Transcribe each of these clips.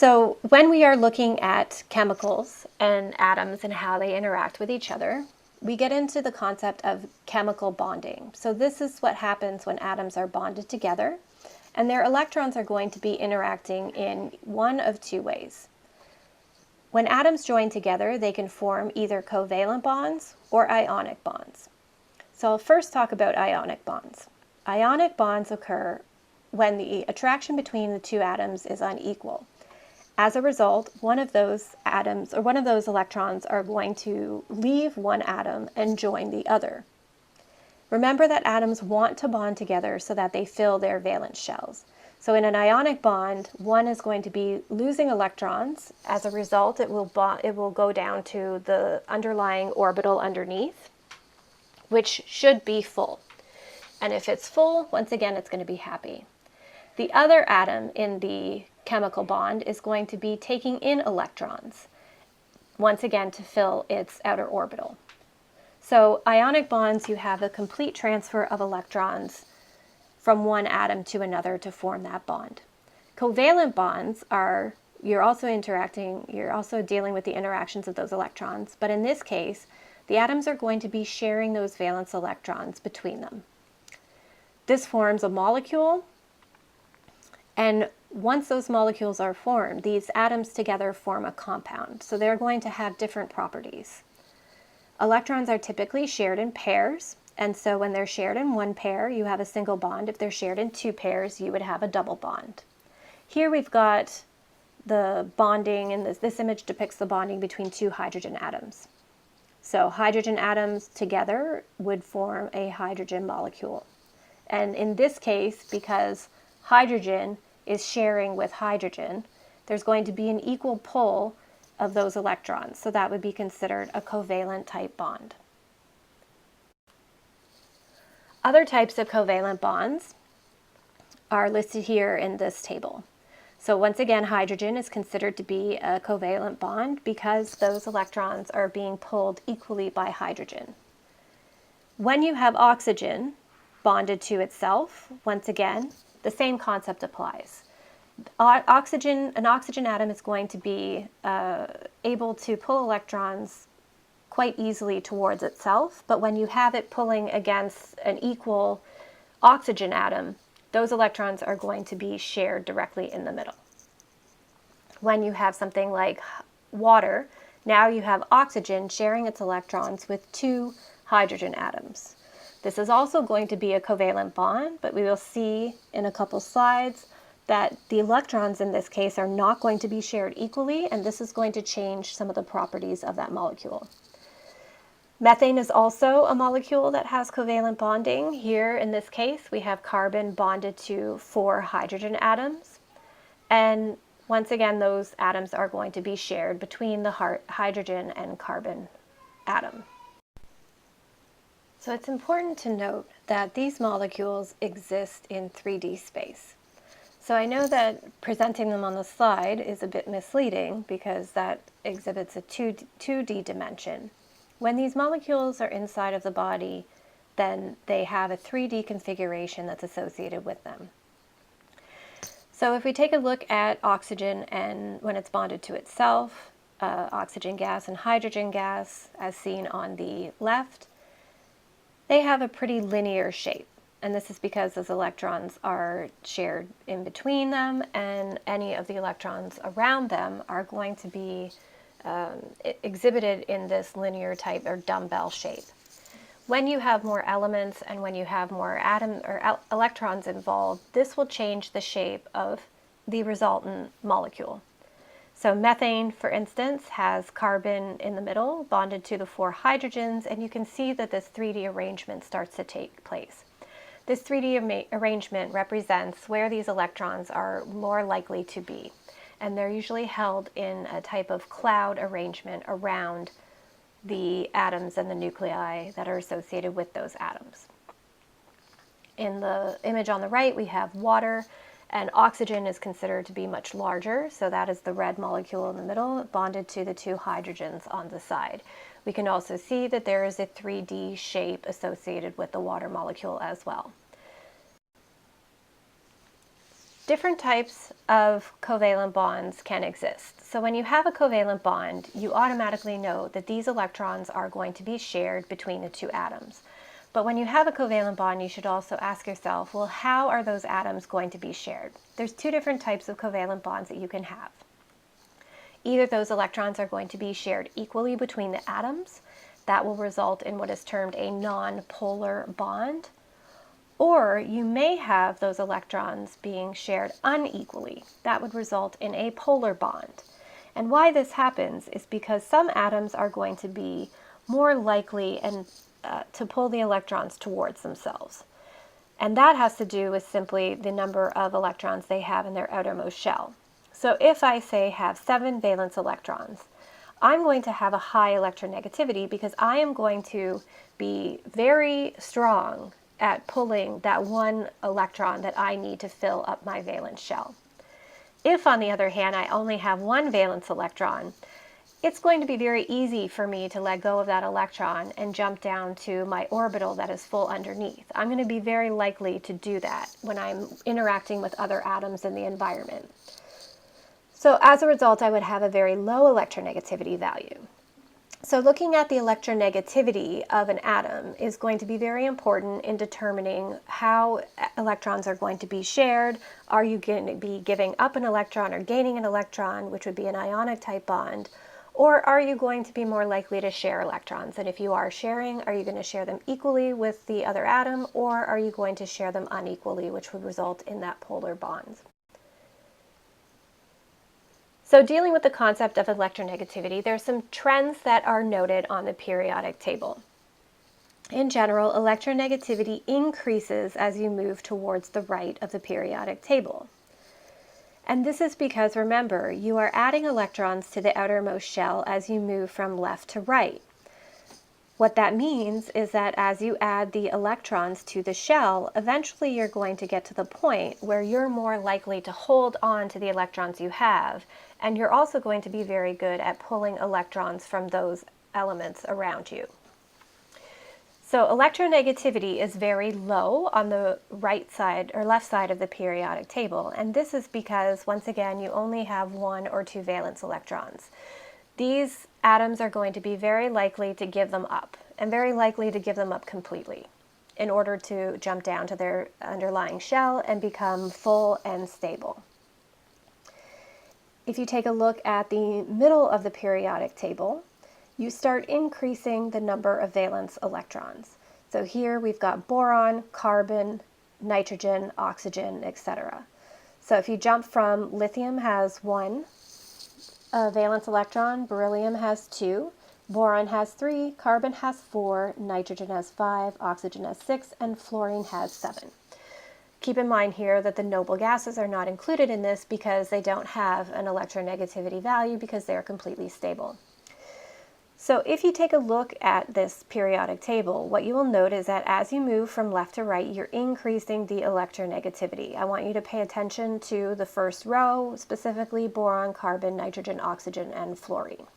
So when we are looking at chemicals and atoms and how they interact with each other, we get into the concept of chemical bonding. So this is what happens when atoms are bonded together, and their electrons are going to be interacting in one of two ways. When atoms join together, they can form either covalent bonds or ionic bonds. So I'll first talk about ionic bonds. Ionic bonds occur when the attraction between the two atoms is unequal. As a result, one of those atoms or one of those electrons are going to leave one atom and join the other. Remember that atoms want to bond together so that they fill their valence shells. So in an ionic bond, one is going to be losing electrons. As a result, it will go down to the underlying orbital underneath, which should be full. And if it's full, once again, it's going to be happy. The other atom in the chemical bond is going to be taking in electrons, once again to fill its outer orbital. So ionic bonds, you have a complete transfer of electrons from one atom to another to form that bond. Covalent bonds are, you're also dealing with the interactions of those electrons, but in this case, the atoms are going to be sharing those valence electrons between them. This forms a molecule, and once those molecules are formed, these atoms together form a compound. So they're going to have different properties. Electrons are typically shared in pairs, and so when they're shared in one pair, you have a single bond. If they're shared in two pairs, you would have a double bond. Here we've got the bonding, and this image depicts the bonding between two hydrogen atoms. So hydrogen atoms together would form a hydrogen molecule. And in this case, because hydrogen is sharing with hydrogen, there's going to be an equal pull of those electrons. So that would be considered a covalent type bond. Other types of covalent bonds are listed here in this table. So once again, hydrogen is considered to be a covalent bond because those electrons are being pulled equally by hydrogen. When you have oxygen bonded to itself, once again, the same concept applies. An oxygen atom is going to be able to pull electrons quite easily towards itself, but when you have it pulling against an equal oxygen atom, those electrons are going to be shared directly in the middle. When you have something like water, now you have oxygen sharing its electrons with two hydrogen atoms. This is also going to be a covalent bond, but we will see in a couple slides that the electrons in this case are not going to be shared equally, and this is going to change some of the properties of that molecule. Methane is also a molecule that has covalent bonding. Here in this case, we have carbon bonded to 4 hydrogen atoms, and once again, those atoms are going to be shared between the hydrogen and carbon atom. So it's important to note that these molecules exist in 3D space. So I know that presenting them on the slide is a bit misleading because that exhibits a 2D dimension. When these molecules are inside of the body, then they have a 3D configuration that's associated with them. So if we take a look at oxygen and when it's bonded to itself, oxygen gas and hydrogen gas, as seen on the left, they have a pretty linear shape. And this is because those electrons are shared in between them, and any of the electrons around them are going to be exhibited in this linear type or dumbbell shape. When you have more elements and when you have more electrons involved, this will change the shape of the resultant molecule. So methane, for instance, has carbon in the middle bonded to the 4 hydrogens, and you can see that this 3D arrangement starts to take place. This 3D arrangement represents where these electrons are more likely to be, and they're usually held in a type of cloud arrangement around the atoms and the nuclei that are associated with those atoms. In the image on the right, we have water, and oxygen is considered to be much larger, so that is the red molecule in the middle, bonded to the 2 hydrogens on the side. We can also see that there is a 3D shape associated with the water molecule as well. Different types of covalent bonds can exist. So when you have a covalent bond, you automatically know that these electrons are going to be shared between the two atoms. But when you have a covalent bond, you should also ask yourself, well, how are those atoms going to be shared? There's two different types of covalent bonds that you can have. Either those electrons are going to be shared equally between the atoms. That will result in what is termed a non-polar bond. Or you may have those electrons being shared unequally. That would result in a polar bond. And why this happens is because some atoms are going to be more likely to pull the electrons towards themselves. And that has to do with simply the number of electrons they have in their outermost shell. So if I say have 7 valence electrons, I'm going to have a high electronegativity because I am going to be very strong at pulling that one electron that I need to fill up my valence shell. If, on the other hand, I only have one valence electron, it's going to be very easy for me to let go of that electron and jump down to my orbital that is full underneath. I'm going to be very likely to do that when I'm interacting with other atoms in the environment. So as a result, I would have a very low electronegativity value. So looking at the electronegativity of an atom is going to be very important in determining how electrons are going to be shared. Are you going to be giving up an electron or gaining an electron, which would be an ionic type bond? Or are you going to be more likely to share electrons? And if you are sharing, are you going to share them equally with the other atom, or are you going to share them unequally, which would result in that polar bond? So dealing with the concept of electronegativity, there are some trends that are noted on the periodic table. In general, electronegativity increases as you move towards the right of the periodic table. And this is because, remember, you are adding electrons to the outermost shell as you move from left to right. What that means is that as you add the electrons to the shell, eventually you're going to get to the point where you're more likely to hold on to the electrons you have, and you're also going to be very good at pulling electrons from those elements around you. So electronegativity is very low on the right side or left side of the periodic table, and this is because, once again, you only have 1 or 2 valence electrons. These atoms are going to be very likely to give them up, and very likely to give them up completely in order to jump down to their underlying shell and become full and stable. If you take a look at the middle of the periodic table, you start increasing the number of valence electrons. So here we've got boron, carbon, nitrogen, oxygen, etc. So if you jump from lithium has 1 valence electron, beryllium has 2, boron has 3, carbon has 4, nitrogen has 5, oxygen has 6, and fluorine has 7. Keep in mind here that the noble gases are not included in this because they don't have an electronegativity value because they're completely stable. So if you take a look at this periodic table, what you will note is that as you move from left to right, you're increasing the electronegativity. I want you to pay attention to the first row, specifically boron, carbon, nitrogen, oxygen, and fluorine.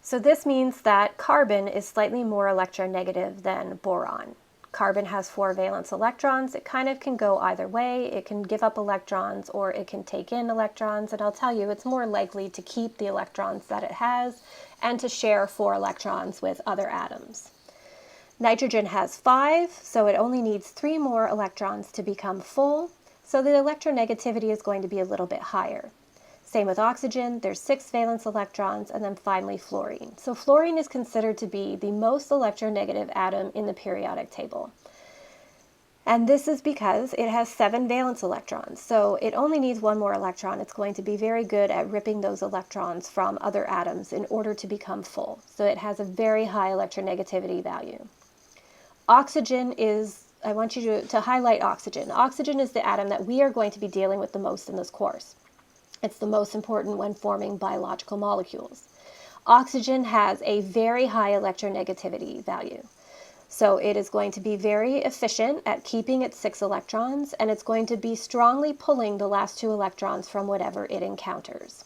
So this means that carbon is slightly more electronegative than boron. Carbon has 4 valence electrons. It kind of can go either way. It can give up electrons or it can take in electrons, and I'll tell you, it's more likely to keep the electrons that it has and to share 4 electrons with other atoms. Nitrogen has 5, so it only needs 3 more electrons to become full, so the electronegativity is going to be a little bit higher. Same with oxygen, there's 6 valence electrons, and then finally fluorine. So fluorine is considered to be the most electronegative atom in the periodic table. And this is because it has 7 valence electrons, so it only needs 1 more electron. It's going to be very good at ripping those electrons from other atoms in order to become full. So it has a very high electronegativity value. Oxygen is, I want you to highlight oxygen. Oxygen is the atom that we are going to be dealing with the most in this course. It's the most important when forming biological molecules. Oxygen has a very high electronegativity value. So it is going to be very efficient at keeping its 6 electrons, and it's going to be strongly pulling the last 2 electrons from whatever it encounters.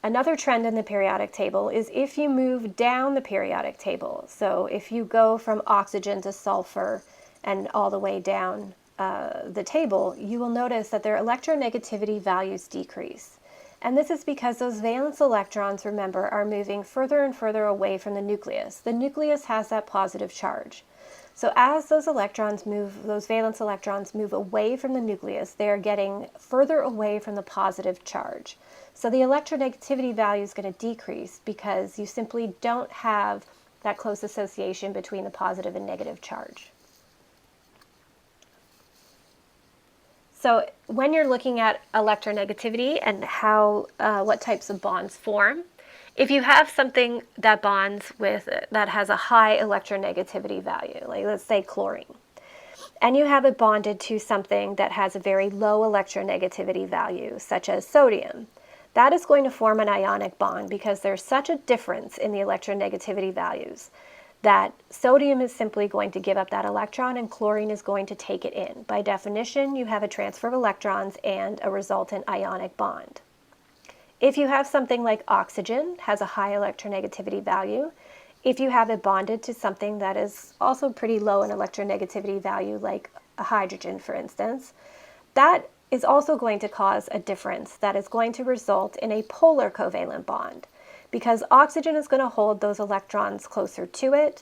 Another trend in the periodic table is if you move down the periodic table. So if you go from oxygen to sulfur and all the way down the table, you will notice that their electronegativity values decrease. And this is because those valence electrons, remember, are moving further and further away from the nucleus. The nucleus has that positive charge. So as those electrons move, those valence electrons move away from the nucleus, they are getting further away from the positive charge. So the electronegativity value is going to decrease because you simply don't have that close association between the positive and negative charge. So when you're looking at electronegativity and how what types of bonds form, if you have something that bonds with that has a high electronegativity value, like let's say chlorine, and you have it bonded to something that has a very low electronegativity value, such as sodium, that is going to form an ionic bond because there's such a difference in the electronegativity values that sodium is simply going to give up that electron and chlorine is going to take it in. By definition, you have a transfer of electrons and a resultant ionic bond. If you have something like oxygen, has a high electronegativity value, if you have it bonded to something that is also pretty low in electronegativity value, like a hydrogen, for instance, that is also going to cause a difference that is going to result in a polar covalent bond, because oxygen is going to hold those electrons closer to it,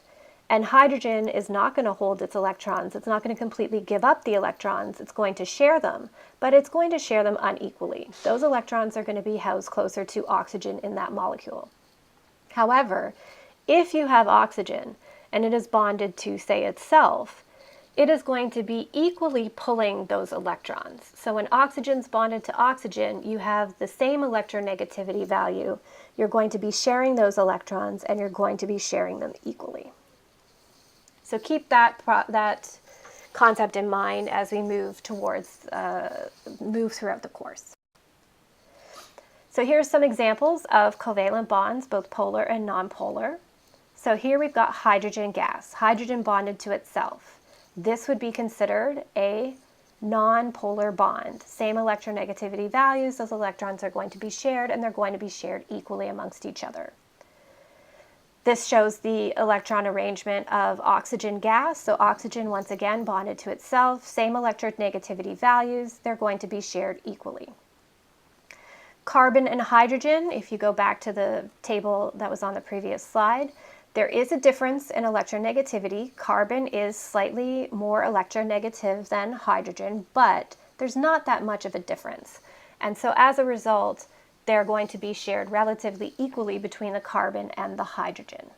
and hydrogen is not going to hold its electrons. It's not going to completely give up the electrons. It's going to share them, but it's going to share them unequally. Those electrons are going to be housed closer to oxygen in that molecule. However, if you have oxygen and it is bonded to, say, itself, it is going to be equally pulling those electrons. So when oxygen's bonded to oxygen, you have the same electronegativity value. You're going to be sharing those electrons and you're going to be sharing them equally. So keep that concept in mind as we move towards move throughout the course. So here's some examples of covalent bonds, both polar and nonpolar. So here we've got hydrogen gas, hydrogen bonded to itself. This would be considered a non-polar bond. Same electronegativity values, those electrons are going to be shared and they're going to be shared equally amongst each other. This shows the electron arrangement of oxygen gas. So oxygen, once again, bonded to itself, same electronegativity values, they're going to be shared equally. Carbon and hydrogen, if you go back to the table that was on the previous slide, there is a difference in electronegativity. Carbon is slightly more electronegative than hydrogen, but there's not that much of a difference. And so as a result, they're going to be shared relatively equally between the carbon and the hydrogen.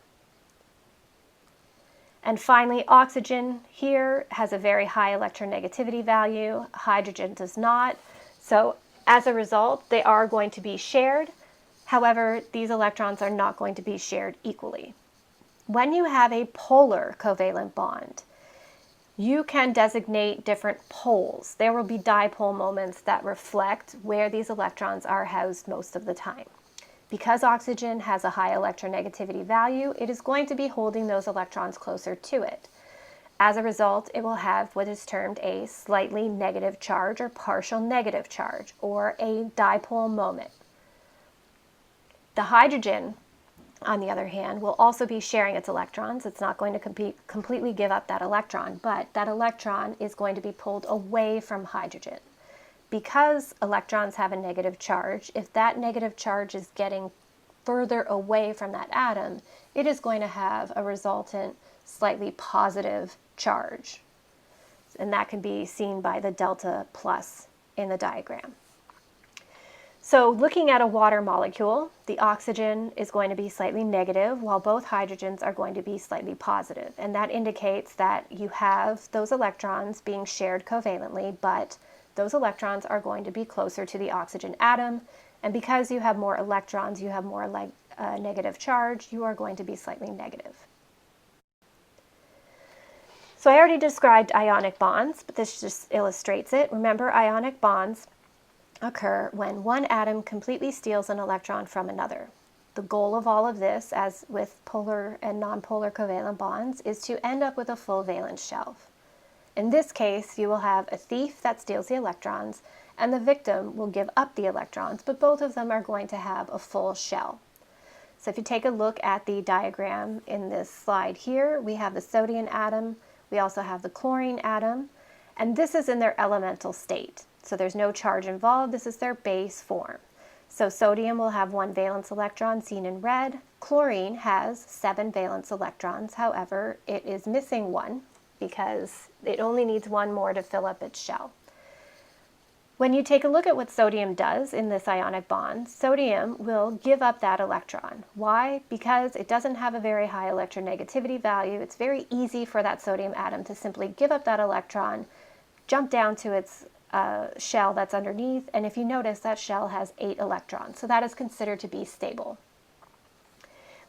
And finally, oxygen here has a very high electronegativity value. Hydrogen does not. So as a result, they are going to be shared. However, these electrons are not going to be shared equally. When you have a polar covalent bond, you can designate different poles. There will be dipole moments that reflect where these electrons are housed most of the time. Because oxygen has a high electronegativity value, it is going to be holding those electrons closer to it. As a result, it will have what is termed a slightly negative charge or partial negative charge, or a dipole moment. The hydrogen, on the other hand, will also be sharing its electrons. It's not going to completely give up that electron, but that electron is going to be pulled away from hydrogen. Because electrons have a negative charge, if that negative charge is getting further away from that atom, it is going to have a resultant slightly positive charge. And that can be seen by the delta plus in the diagram. So looking at a water molecule, the oxygen is going to be slightly negative while both hydrogens are going to be slightly positive. And that indicates that you have those electrons being shared covalently, but those electrons are going to be closer to the oxygen atom. And because you have more electrons, you have more negative charge, you are going to be slightly negative. So I already described ionic bonds, but this just illustrates it. Remember, ionic bonds occur when one atom completely steals an electron from another. The goal of all of this, as with polar and nonpolar covalent bonds, is to end up with a full valence shell. In this case, you will have a thief that steals the electrons, and the victim will give up the electrons, but both of them are going to have a full shell. So if you take a look at the diagram in this slide here, we have the sodium atom, we also have the chlorine atom, And this is in their elemental state. So there's no charge involved. This is their base form. So sodium will have 1 valence electron, seen in red. Chlorine has 7 valence electrons. However, it is missing 1 because it only needs 1 more to fill up its shell. When you take a look at what sodium does in this ionic bond, sodium will give up that electron. Why? Because it doesn't have a very high electronegativity value. It's very easy for that sodium atom to simply give up that electron, jump down to its shell that's underneath, and if you notice, that shell has 8 electrons, so that is considered to be stable.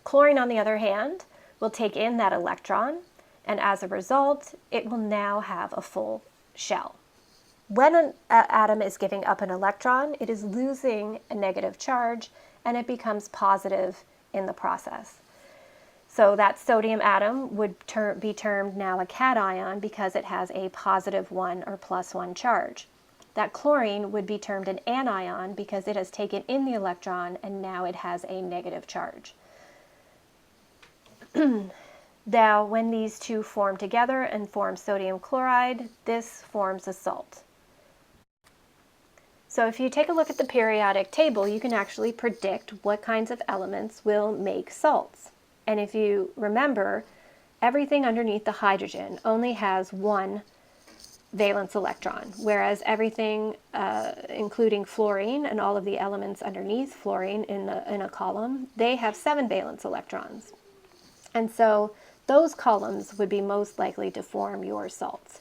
Chlorine, on the other hand, will take in that electron, and as a result, it will now have a full shell. When an atom is giving up an electron, it is losing a negative charge, and it becomes positive in the process. So that sodium atom would be termed now a cation because it has a positive 1 or plus 1 charge. That chlorine would be termed an anion because it has taken in the electron and now it has a negative charge. Now, when these two form together and form sodium chloride, this forms a salt. So if you take a look at the periodic table, you can actually predict what kinds of elements will make salts. And if you remember, everything underneath the hydrogen only has 1 valence electron, whereas everything, including fluorine and all of the elements underneath fluorine in a column, they have 7 valence electrons. And so those columns would be most likely to form your salts.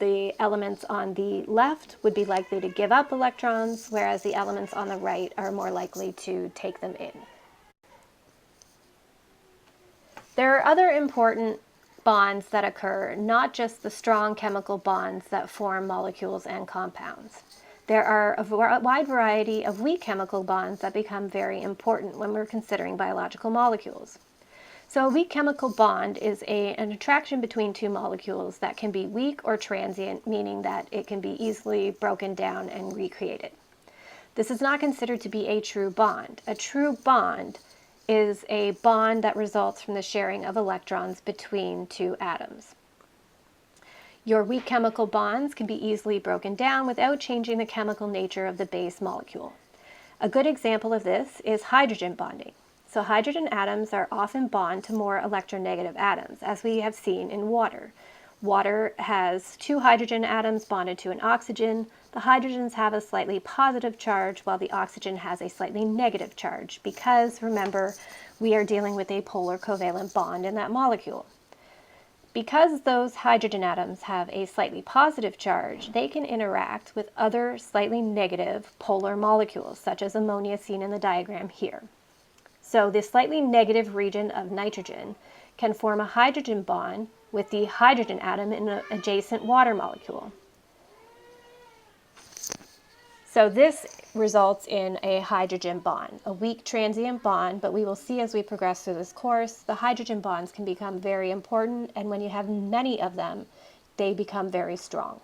The elements on the left would be likely to give up electrons, whereas the elements on the right are more likely to take them in. There are other important bonds that occur, not just the strong chemical bonds that form molecules and compounds. There are a wide variety of weak chemical bonds that become very important when we're considering biological molecules. So a weak chemical bond is an attraction between two molecules that can be weak or transient, meaning that it can be easily broken down and recreated. This is not considered to be a true bond. A true bond is a bond that results from the sharing of electrons between two atoms. Your weak chemical bonds can be easily broken down without changing the chemical nature of the base molecule. A good example of this is hydrogen bonding. So hydrogen atoms are often bound to more electronegative atoms, as we have seen in water. Water has 2 hydrogen atoms bonded to an oxygen. The hydrogens have a slightly positive charge, while the oxygen has a slightly negative charge, because, remember, we are dealing with a polar covalent bond in that molecule. Because those hydrogen atoms have a slightly positive charge, they can interact with other slightly negative polar molecules, such as ammonia seen in the diagram here. So the slightly negative region of nitrogen can form a hydrogen bond with the hydrogen atom in an adjacent water molecule. So this results in a hydrogen bond, a weak transient bond, but we will see as we progress through this course, the hydrogen bonds can become very important, and when you have many of them, they become very strong.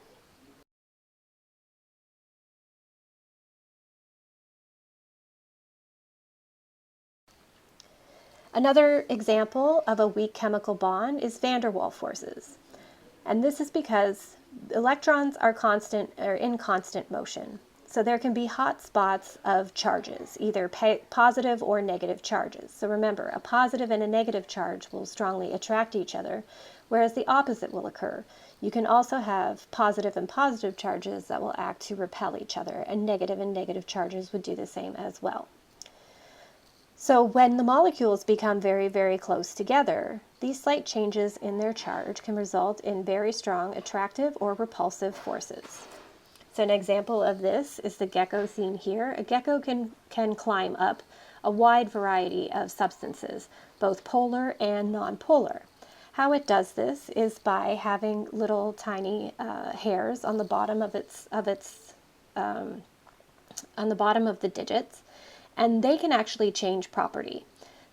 Another example of a weak chemical bond is van der Waals forces. And this is because electrons are in constant motion. So there can be hot spots of charges, either positive or negative charges. So remember, a positive and a negative charge will strongly attract each other, whereas the opposite will occur. You can also have positive and positive charges that will act to repel each other, and negative charges would do the same as well. So when the molecules become very, very close together, these slight changes in their charge can result in very strong attractive or repulsive forces. So an example of this is the gecko seen here. A gecko can climb up a wide variety of substances, both polar and nonpolar. How it does this is by having little tiny hairs on the bottom of on the bottom of the digits, and they can actually change property.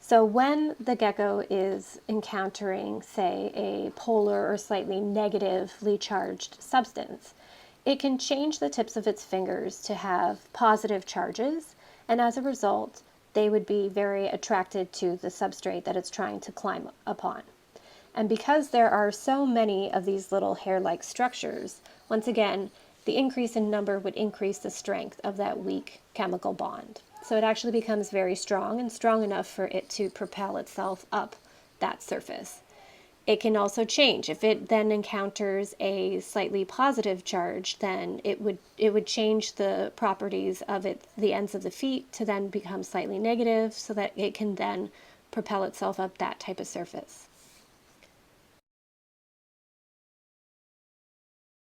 So when the gecko is encountering, say, a polar or slightly negatively charged substance, it can change the tips of its fingers to have positive charges, and as a result, they would be very attracted to the substrate that it's trying to climb upon. And because there are so many of these little hair-like structures, Once again, the increase in number would increase the strength of that weak chemical bond. So it actually becomes very strong and strong enough for it to propel itself up that surface. It can also change. If it then encounters a slightly positive charge, then it would change the properties of the ends of the feet to then become slightly negative so that it can then propel itself up that type of surface.